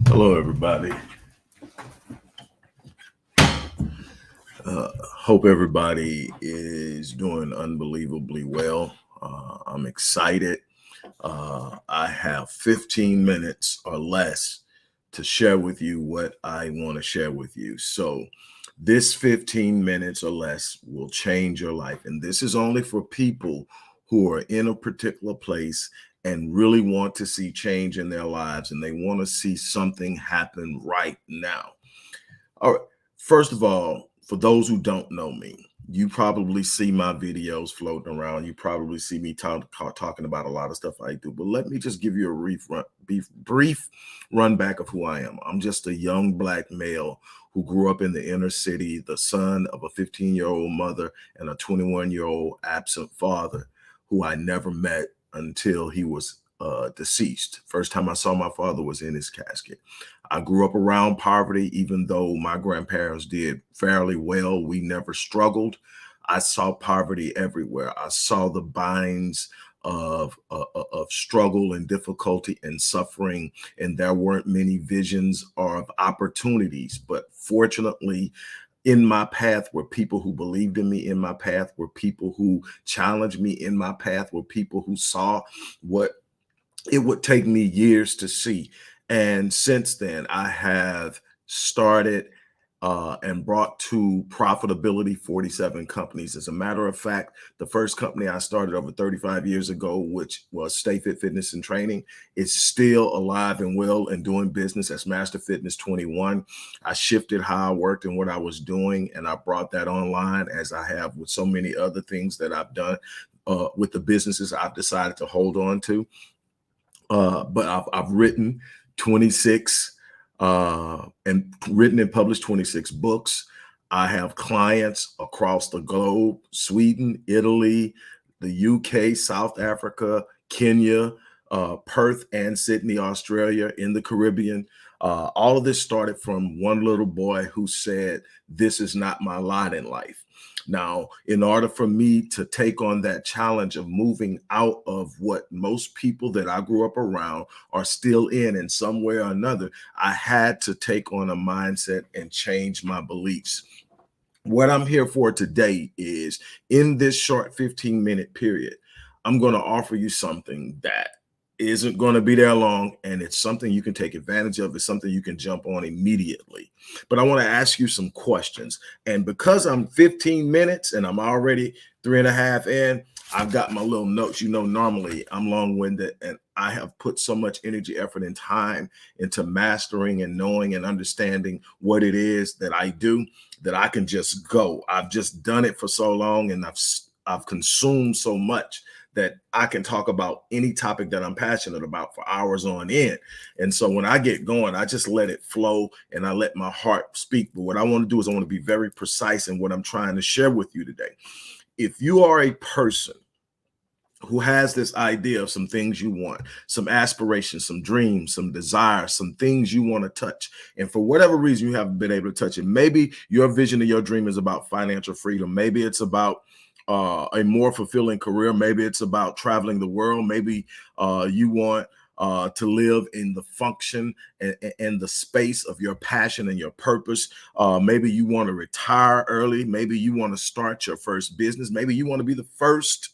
Hello, everybody. Hope everybody is doing unbelievably well. I'm excited. I have 15 minutes or less to share with you what I want to share with you. So, this 15 minutes or less will change your life. And this is only for people who are in a particular place and really want to see change in their lives and they want to see something happen right now. All right. First of all, for those who don't know me, you probably see my videos floating around. You probably see me talking about a lot of stuff I do. But let me just give you a brief run back of who I am. I'm just a young Black male who grew up in the inner city, the son of a 15-year-old mother and a 21-year-old absent father who I never met until he was deceased. First time I saw my father was in his casket. I grew up around poverty, even though my grandparents did fairly well. We never struggled. I saw poverty everywhere. I saw the binds of struggle and difficulty and suffering, and there weren't many visions or of opportunities. But fortunately, in my path were people who believed in me. In my path were people who challenged me. In my path were people who saw what it would take me years to see. And since then, I have started and brought to profitability 47 companies. As a matter of fact, the first company I started over 35 years ago, which was Stay Fit Fitness and Training, is still alive and well and doing business as Master Fitness 21. I shifted how I worked and what I was doing, and I brought that online, as I have with so many other things that I've done with the businesses I've decided to hold on to. But I've written 26 and written and published 26 books. I have clients across the globe: Sweden, Italy, the UK, South Africa, Kenya, Perth and Sydney, Australia, in the Caribbean. All of this started from one little boy who said, "This is not my lot in life." Now, in order for me to take on that challenge of moving out of what most people that I grew up around are still in some way or another, I had to take on a mindset and change my beliefs. What I'm here for today is, in this short 15-minute period, I'm going to offer you something that isn't going to be there long, and it's something you can take advantage of. It's something you can jump on immediately. But I want to ask you some questions. And because I'm 15 minutes and I'm already 3.5 in, I've got my little notes. You know, normally I'm long-winded, and I have put so much energy, effort, and time into mastering and knowing and understanding what it is that I do, that I can just go. I've just done it for so long, and I've consumed so much that I can talk about any topic that I'm passionate about for hours on end. And so when I get going, I just let it flow and I let my heart speak. But what I want to do is I want to be very precise in what I'm trying to share with you today. If you are a person who has this idea of some things you want, some aspirations, some dreams, some desires, some things you want to touch, and for whatever reason you haven't been able to touch it, maybe your vision of your dream is about financial freedom, maybe it's about a more fulfilling career, maybe it's about traveling the world, maybe you want to live in the function and the space of your passion and your purpose. Maybe you want to retire early, maybe you want to start your first business, maybe you want to be the first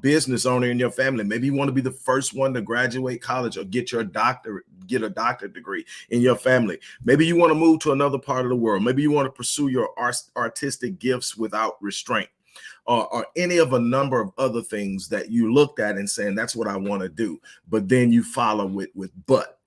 business owner in your family. Maybe you want to be the first one to graduate college or get a doctorate degree in your family. Maybe you want to move to another part of the world. Maybe you want to pursue your artistic gifts without restraint, or any of a number of other things that you looked at and saying, that's what I want to do. But then you follow with but.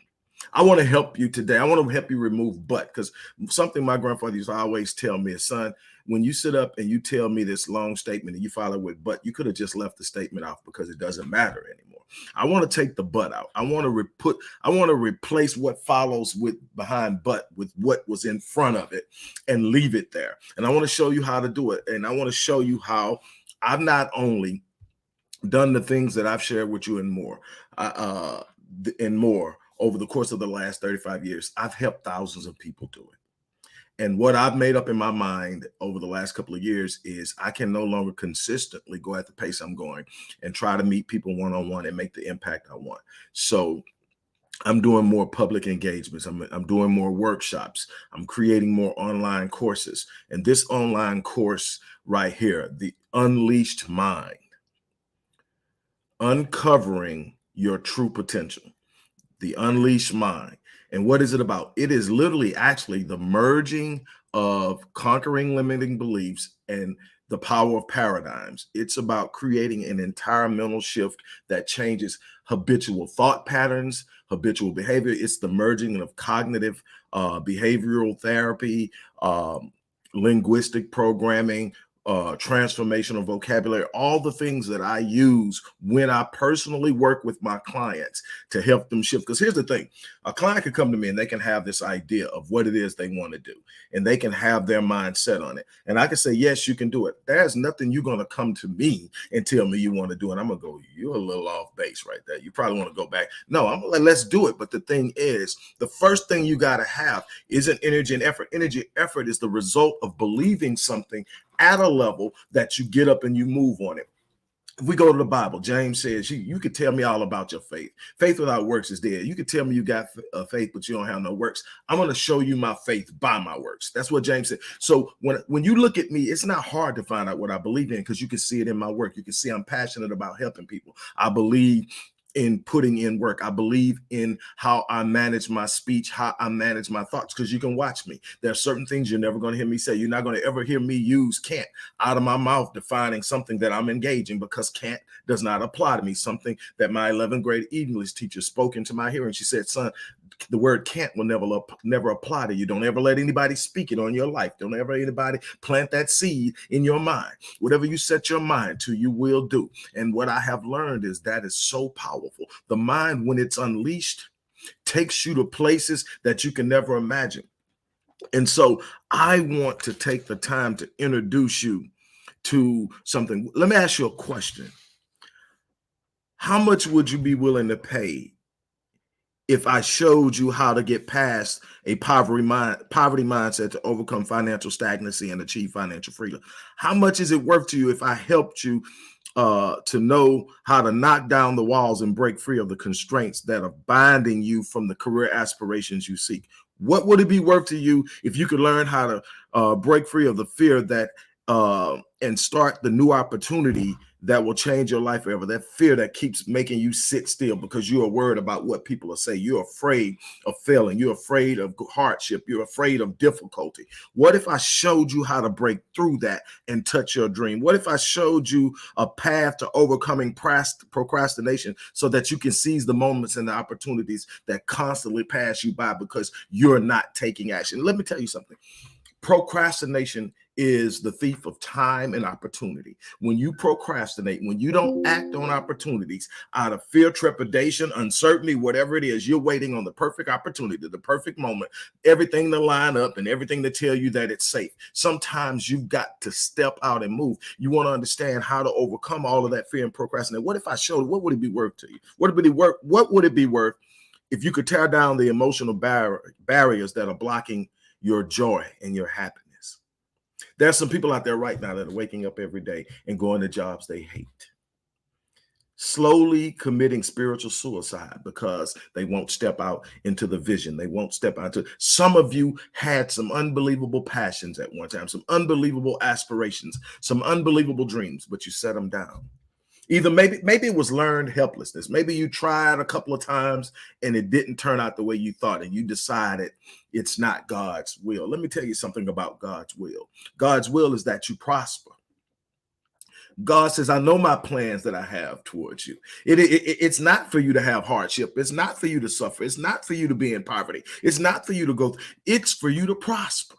I want to help you today. I want to help you remove but, because something my grandfather used to always tell me is, son, when you sit up and you tell me this long statement and you follow with but, you could have just left the statement off because it doesn't matter anymore. I want to take the but out. I want to replace what follows with behind but with what was in front of it and leave it there. And I want to show you how to do it. And I want to show you how I've not only done the things that I've shared with you and more over the course of the last 35 years, I've helped thousands of people do it. And what I've made up in my mind over the last couple of years is I can no longer consistently go at the pace I'm going and try to meet people one-on-one and make the impact I want. So I'm doing more public engagements. I'm doing more workshops. I'm creating more online courses. And this online course right here, The Unleashed Mind, Uncovering Your True Potential, The Unleashed Mind. And what is it about? It is literally actually the merging of conquering limiting beliefs and the power of paradigms. It's about creating an entire mental shift that changes habitual thought patterns, habitual behavior. It's the merging of cognitive behavioral therapy, linguistic programming, transformational vocabulary, all the things that I use when I personally work with my clients to help them shift. Because here's the thing, a client can come to me and they can have this idea of what it is they want to do, and they can have their mind set on it. And I can say, yes, you can do it. There's nothing you're going to come to me and tell me you want to do. And I'm going to go, you're a little off base right there. You probably want to go back. No, I'm going to let's do it. But the thing is, the first thing you got to have isn't energy and effort. Energy and effort is the result of believing something at a level that you get up and you move on it. If we go to the Bible, James says, you could tell me all about your faith. Faith without works is dead. You could tell me you got faith, but you don't have no works. I'm going to show you my faith by my works. That's what James said. So when you look at me, it's not hard to find out what I believe in, because you can see it in my work. You can see I'm passionate about helping people. I believe in putting in work. I believe in how I manage my speech, how I manage my thoughts, because you can watch me. There are certain things you're never going to hear me say. You're not going to ever hear me use can't out of my mouth defining something that I'm engaging, because can't does not apply to me. Something that my 11th grade English teacher spoke into my hearing. She said, son, the word can't will never apply to you. Don't ever let anybody speak it on your life. Don't ever anybody plant that seed in your mind. Whatever you set your mind to, you will do. And what I have learned is that is so powerful. The mind, when it's unleashed, takes you to places that you can never imagine. And so I want to take the time to introduce you to something. Let me ask you a question. How much would you be willing to pay if I showed you how to get past a poverty mindset to overcome financial stagnancy and achieve financial freedom? How much is it worth to you if I helped you to know how to knock down the walls and break free of the constraints that are binding you from the career aspirations you seek? What would it be worth to you if you could learn how to break free of the fear that and start the new opportunity that will change your life forever? That fear that keeps making you sit still because you are worried about what people will say. You're afraid of failing. You're afraid of hardship. You're afraid of difficulty. What if I showed you how to break through that and touch your dream? What if I showed you a path to overcoming procrastination so that you can seize the moments and the opportunities that constantly pass you by because you're not taking action? Let me tell you something. Procrastination is the thief of time and opportunity. When you procrastinate, when you don't act on opportunities out of fear, trepidation, uncertainty, whatever it is, you're waiting on the perfect opportunity, the perfect moment, everything to line up and everything to tell you that it's safe. Sometimes you've got to step out and move. You want to understand how to overcome all of that fear and procrastinate. What if I showed you? What would it be worth to you? What would it be worth if you could tear down the emotional barriers that are blocking your joy and your happiness? There's some people out there right now that are waking up every day and going to jobs they hate, slowly committing spiritual suicide because they won't step out into the vision. They won't step out to. Some of you had some unbelievable passions at one time, some unbelievable aspirations, some unbelievable dreams, but you set them down. Either maybe it was learned helplessness. Maybe you tried a couple of times and it didn't turn out the way you thought, and you decided it's not God's will. Let me tell you something about God's will. God's will is that you prosper. God says, I know my plans that I have towards you. It's not for you to have hardship. It's not for you to suffer. It's not for you to be in poverty. It's not for you to go. It's for you to prosper.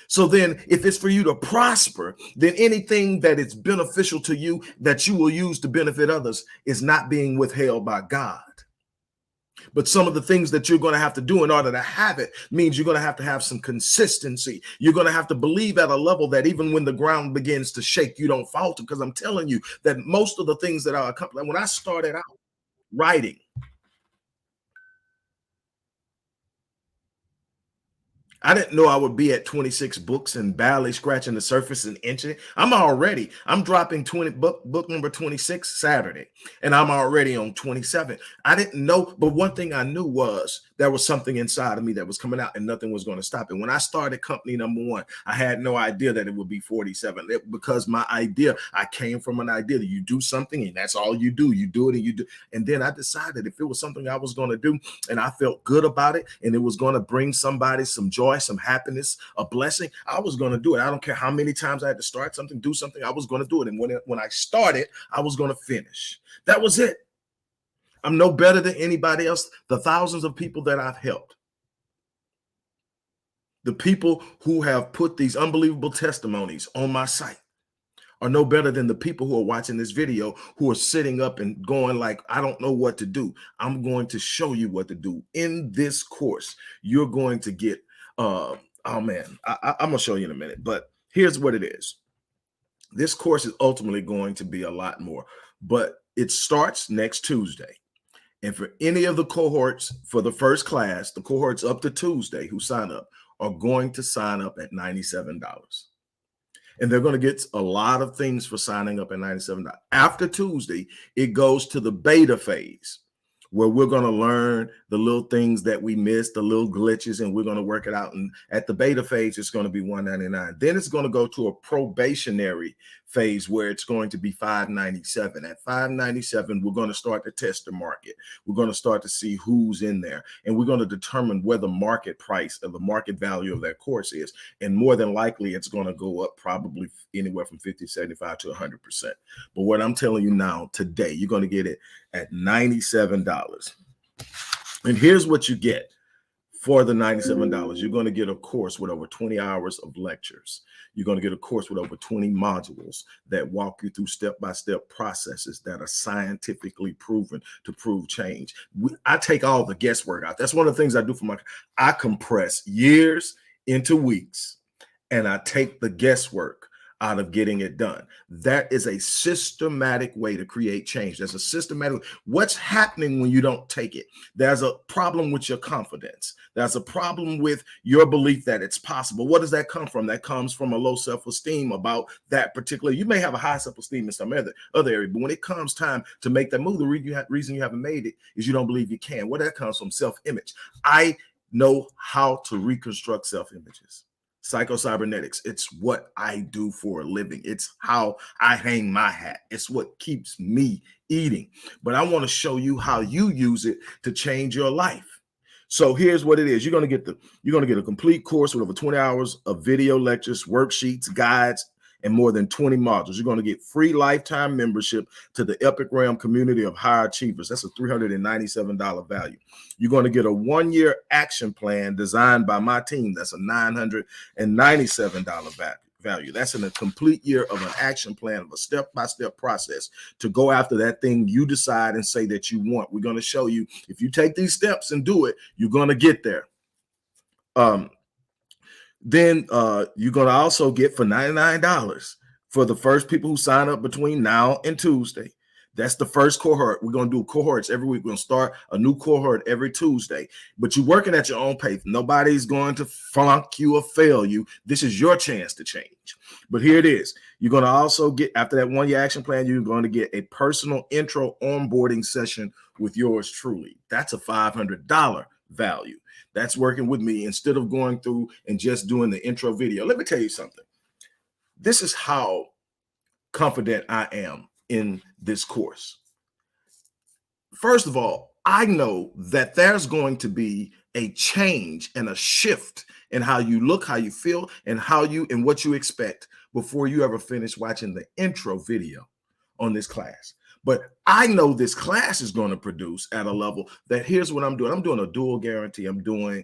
So then if it's for you to prosper, then anything that is beneficial to you that you will use to benefit others is not being withheld by God. But some of the things that you're going to have to do in order to have it means you're going to have some consistency. You're going to have to believe at a level that even when the ground begins to shake, you don't falter. Because I'm telling you that most of the things that I accomplished, when I started out writing, I didn't know I would be at 26 books and barely scratching the surface and inching. I'm dropping book number 26 Saturday, and I'm already on 27. I didn't know, but one thing I knew was there was something inside of me that was coming out and nothing was going to stop it. When I started company number 1, I had no idea that it would be 47 because I came from an idea that you do something and that's all you do. You do it and you do. And then I decided if it was something I was going to do and I felt good about it and it was going to bring somebody some joy, some happiness, a blessing, I was going to do it. I don't care how many times I had to start something, do something, I was going to do it. And when I started, I was going to finish. That was it. I'm no better than anybody else. The thousands of people that I've helped, the people who have put these unbelievable testimonies on my site are no better than the people who are watching this video who are sitting up and going like, I don't know what to do. I'm going to show you what to do. In this course, you're going to get, oh man, I'm going to show you in a minute, but here's what it is. This course is ultimately going to be a lot more, but it starts next Tuesday. And for any of the cohorts for the first class, the cohorts up to Tuesday who sign up are going to sign up at $97. And they're going to get a lot of things for signing up at $97. After Tuesday, it goes to the beta phase where we're going to learn the little things that we missed, the little glitches, and we're going to work it out. And at the beta phase, it's going to be $199. Then it's going to go to a probationary phase where it's going to be $597. At $597, we're going to start to test the market. We're going to start to see who's in there, and we're going to determine where the market price or the market value of that course is. And more than likely, it's going to go up probably anywhere from 50, 75 to 100%. But what I'm telling you now, today, you're going to get it at $97. And here's what you get for the $97. You're going to get a course with over 20 hours of lectures. You're going to get a course with over 20 modules that walk you through step-by-step processes that are scientifically proven to prove change. I take all the guesswork out. That's one of the things I do for I compress years into weeks, and I take the guesswork out of getting it done. That is a systematic way to create change. There's a systematic, what's happening when you don't take it? There's a problem with your confidence. There's a problem with your belief that it's possible. What does that come from? That comes from a low self-esteem about that particular, you may have a high self-esteem in some other area, but when it comes time to make that move, the reason you haven't made it is you don't believe you can. Well, that comes from self-image. I know how to reconstruct self-images. Psycho-cybernetics, it's what I do for a living. It's how I hang my hat. It's what keeps me eating. But I want to show you how you use it to change your life. So here's what it is. You're going to get a complete course with over 20 hours of video lectures, worksheets, guides, and more than 20 modules. You're going to get free lifetime membership to the Epic Realm community of high achievers. That's a $397 value. You're going to get a 1-year action plan designed by my team. That's a $997 value. That's in a complete year of an action plan of a step-by-step process to go after that thing you decide and say that you want. We're going to show you if you take these steps and do it, you're going to get there. Then you're going to also get for $99 for the first people who sign up between now and Tuesday. That's the first cohort. We're going to do cohorts every week. We're going to start a new cohort every Tuesday. But you're working at your own pace. Nobody's going to flunk you or fail you. This is your chance to change. But here it is. You're going to also get, after that 1-year action plan, you're going to get a personal intro onboarding session with yours truly. That's a $500 value. That's working with me instead of going through and just doing the intro video. Let me tell you something. This is how confident I am in this course. First of all, I know that there's going to be a change and a shift in how you look, how you feel, and what you expect before you ever finish watching the intro video on this class. But I know this class is going to produce at a level that here's what I'm doing. I'm doing a dual guarantee. I'm doing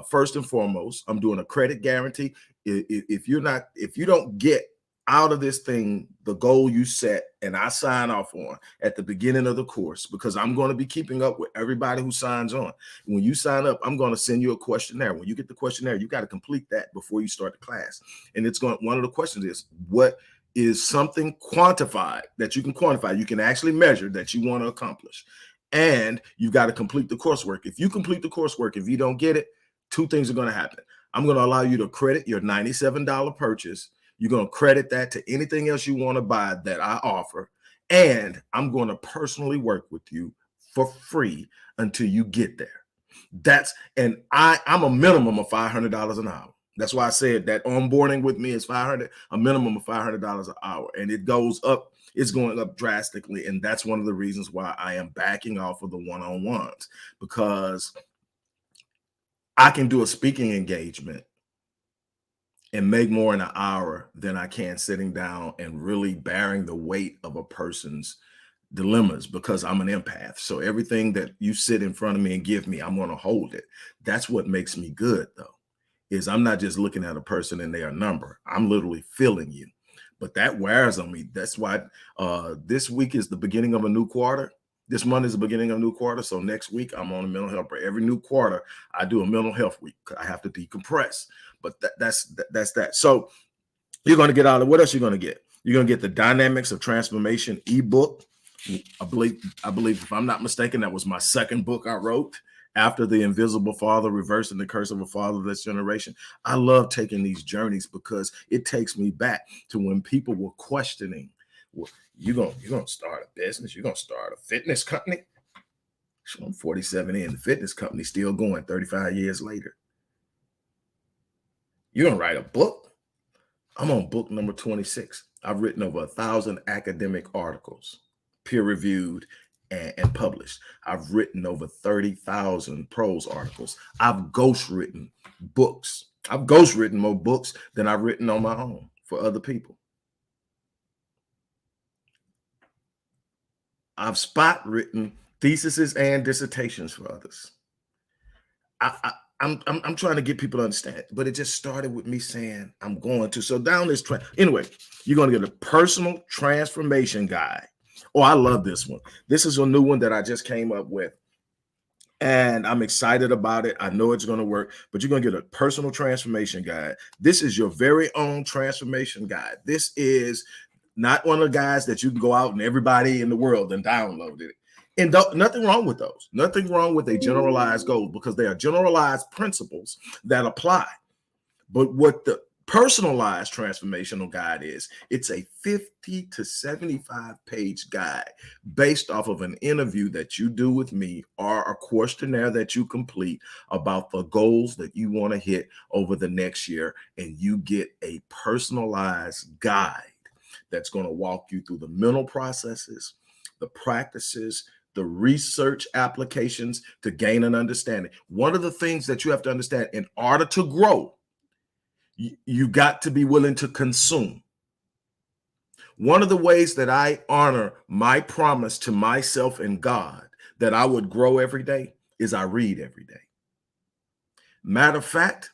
first and foremost, I'm doing a credit guarantee. If you don't get out of this thing the goal you set and I sign off on at the beginning of the course, because I'm going to be keeping up with everybody who signs on. When you sign up, I'm going to send you a questionnaire. When you get the questionnaire, you got to complete that before you start the class. And one of the questions is, what is something quantified that you can quantify, you can actually measure, that you want to accomplish? And you've got to complete the coursework. If you complete the coursework, if you don't get it, two things are going to happen. I'm going to allow you to credit your $97 purchase. You're going to credit that to anything else you want to buy that I offer. And I'm going to personally work with you for free until you get there. I'm a minimum of $500 an hour. That's why I said that onboarding with me is a minimum of $500 an hour. And it goes up, it's going up drastically. And that's one of the reasons why I am backing off of the one-on-ones, because I can do a speaking engagement and make more in an hour than I can sitting down and really bearing the weight of a person's dilemmas, because I'm an empath. So everything that you sit in front of me and give me, I'm going to hold it. That's what makes me good, though, is I'm not just looking at a person and their number. I'm literally feeling you. But that wears on me. That's why this week is the beginning of a new quarter. This month is the beginning of a new quarter. So next week, I'm on a mental health. Every new quarter, I do a mental health week. I have to decompress. But that's that. So you're going to get out of, what else you're going to get? You're going to get the Dynamics of Transformation ebook. I believe, if I'm not mistaken, that was my second book I wrote after The Invisible Father, Reversing the Curse of a Fatherless Generation. I love taking these journeys because it takes me back to when people were questioning, well, you're gonna start a business, you're gonna start a fitness company. So I'm 47 in, the fitness company still going 35 years later. You're gonna write a book? I'm on book number 26. I've written over 1,000 academic articles, peer-reviewed and published. I've written over 30,000 prose articles. I've ghostwritten books. I've ghostwritten more books than I've written on my own for other people. I've spot written theses and dissertations for others. I'm trying to get people to understand, but it just started with me saying I'm going to. So down this track, anyway, you're going to get a personal transformation guide. Oh, I love this one. This is a new one that I just came up with, and I'm excited about it. I know it's going to work, but you're going to get a personal transformation guide. This is your very own transformation guide. This is not one of the guys that you can go out and everybody in the world and download it. And nothing wrong with those. Nothing wrong with a generalized goal, because they are generalized principles that apply. But what the personalized transformational guide is, it's a 50 to 75 page guide based off of an interview that you do with me or a questionnaire that you complete about the goals that you want to hit over the next year. And you get a personalized guide that's going to walk you through the mental processes, the practices, the research applications to gain an understanding. One of the things that you have to understand in order to grow, you got to be willing to consume. One of the ways that I honor my promise to myself and God that I would grow every day is I read every day. Matter of fact,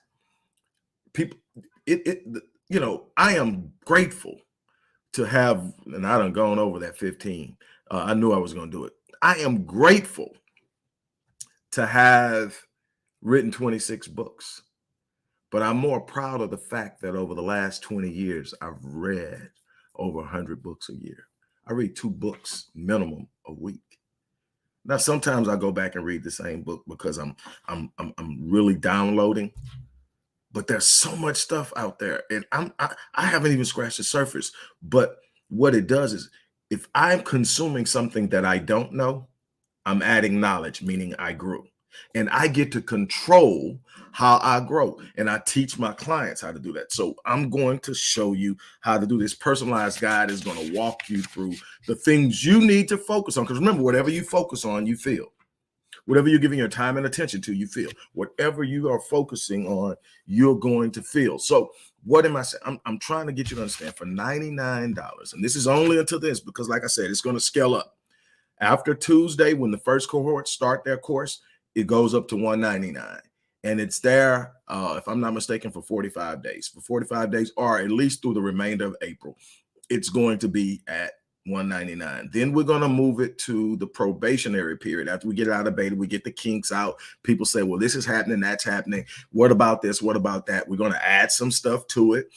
people, I am grateful to have, and I done gone over that 15. I knew I was going to do it. I am grateful to have written 26 books. But I'm more proud of the fact that over the last 20 years, I've read over 100 books a year. I read 2 books minimum a week. Now, sometimes I go back and read the same book because I'm really downloading. But there's so much stuff out there, and I haven't even scratched the surface. But what it does is, if I'm consuming something that I don't know, I'm adding knowledge, meaning I grew. And I get to control how I grow. And I teach my clients how to do that. So I'm going to show you how to do this. Personalized guide is going to walk you through the things you need to focus on. Because remember, whatever you focus on, you feel. Whatever you're giving your time and attention to, you feel. Whatever you are focusing on, you're going to feel. So what am I saying? I'm trying to get you to understand, for $99, and this is only until this, because like I said, it's going to scale up. After Tuesday, when the first cohort start their course, it goes up to $199. And it's there, if I'm not mistaken, for 45 days. For 45 days, or at least through the remainder of April, it's going to be at $199. Then we're going to move it to the probationary period. After we get it out of beta, we get the kinks out. People say, well, this is happening, that's happening. What about this? What about that? We're going to add some stuff to it.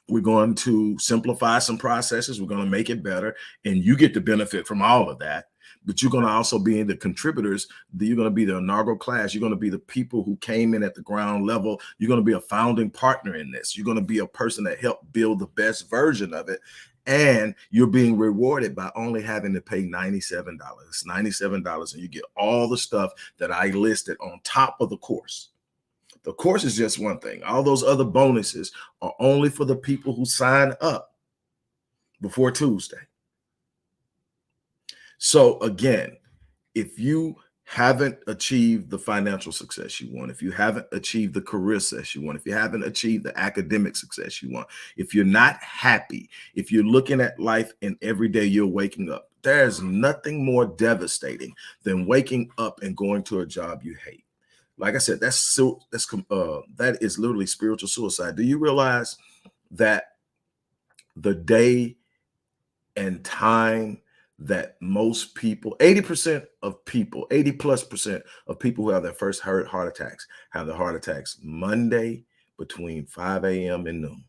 We're going to simplify some processes. We're going to make it better. And you get the benefit from all of that. but you're going to also be in the contributors. You're going to be the inaugural class. You're going to be the people who came in at the ground level. You're going to be a founding partner in this. You're going to be a person that helped build the best version of it. And you're being rewarded by only having to pay $97. $97, and you get all the stuff that I listed on top of the course. The course is just one thing. All those other bonuses are only for the people who sign up before Tuesday. So again, if you haven't achieved the financial success you want, if you haven't achieved the career success you want, if you haven't achieved the academic success you want, if you're not happy, if you're looking at life and every day you're waking up, there's nothing more devastating than waking up and going to a job you hate. Like I said, that is literally spiritual suicide. Do you realize that the day and time that most people, 80% of people, 80+% of people who have their first heart attacks have their heart attacks Monday between 5 a.m. and noon.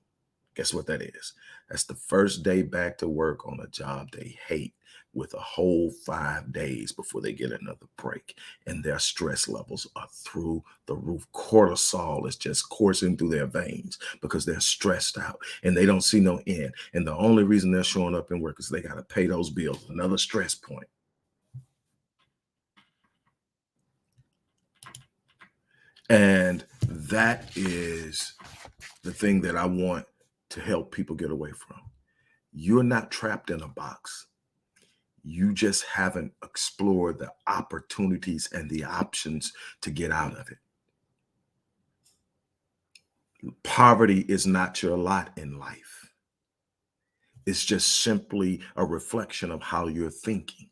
Guess what that is? That's the first day back to work on a job they hate, with a whole 5 days before they get another break. And their stress levels are through the roof. Cortisol is just coursing through their veins because they're stressed out and they don't see no end. And the only reason they're showing up in work is they got to pay those bills. Another stress point. And that is the thing that I want to help people get away from. You're not trapped in a box. You just haven't explored the opportunities and the options to get out of it. Poverty is not your lot in life. It's just simply a reflection of how you're thinking.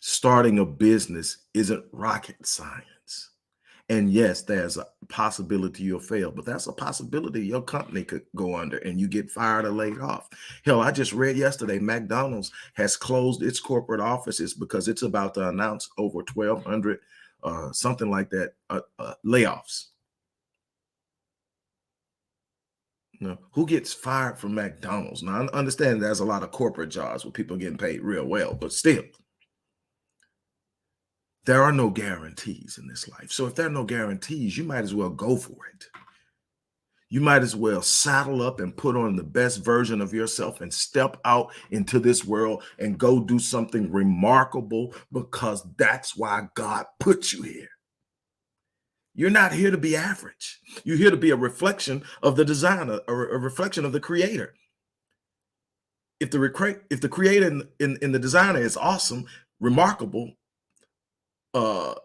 Starting a business isn't rocket science. And yes, there's a possibility you'll fail, but that's a possibility your company could go under and you get fired or laid off. Hell, I just read yesterday, McDonald's has closed its corporate offices because it's about to announce over 1,200, something like that, layoffs. Who gets fired from McDonald's? Now, I understand there's a lot of corporate jobs where people are getting paid real well, but still, there are no guarantees in this life. So if there are no guarantees, you might as well go for it. You might as well saddle up and put on the best version of yourself and step out into this world and go do something remarkable, because that's why God put you here. You're not here to be average. You're here to be a reflection of the designer, or a reflection of the creator. If the creator in the designer is awesome, remarkable,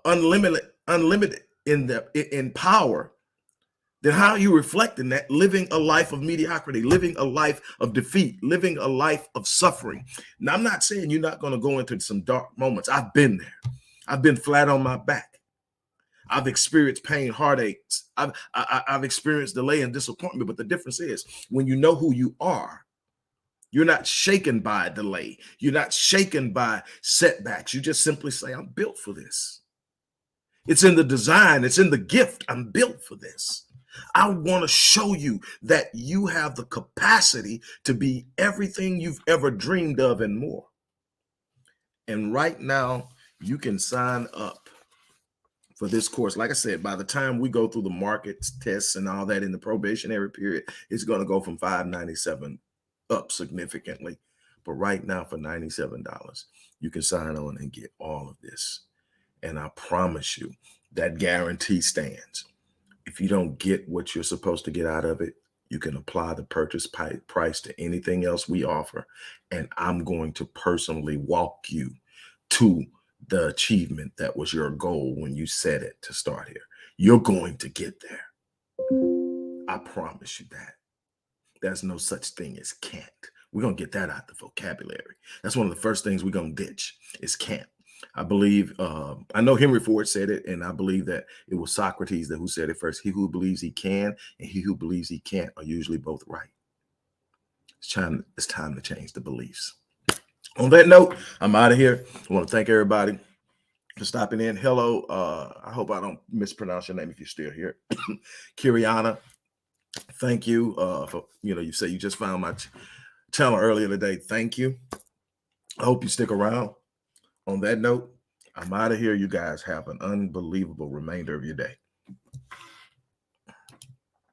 unlimited in power, then how are you reflecting that, living a life of mediocrity, living a life of defeat, living a life of suffering? Now, I'm not saying you're not going to go into some dark moments. I've been there. I've been flat on my back. I've experienced pain, heartaches. I've experienced delay and disappointment. But the difference is, when you know who you are, you're not shaken by delay. You're not shaken by setbacks. You just simply say, I'm built for this. It's in the design. It's in the gift. I'm built for this. I want to show you that you have the capacity to be everything you've ever dreamed of and more. And right now, you can sign up for this course. Like I said, by the time we go through the markets, tests, and all that in the probationary period, it's going to go from $597 up significantly. But right now, for $97, you can sign on and get all of this. And I promise you, that guarantee stands. If you don't get what you're supposed to get out of it, you can apply the purchase price to anything else we offer. And I'm going to personally walk you to the achievement that was your goal when you set it to start here. You're going to get there. I promise you that. There's no such thing as can't. We're going to get that out the vocabulary. That's one of the first things we're going to ditch is can't. I believe, I know Henry Ford said it, and I believe that it was Socrates who said it first. He who believes he can and he who believes he can't are usually both right. It's time to change the beliefs. On that note, I'm out of here. I want to thank everybody for stopping in. Hello. I hope I don't mispronounce your name if you're still here. Kiriana, thank you for, you say you just found my channel earlier today. Thank you. I hope you stick around. On that note, I'm out of here. You guys have an unbelievable remainder of your day.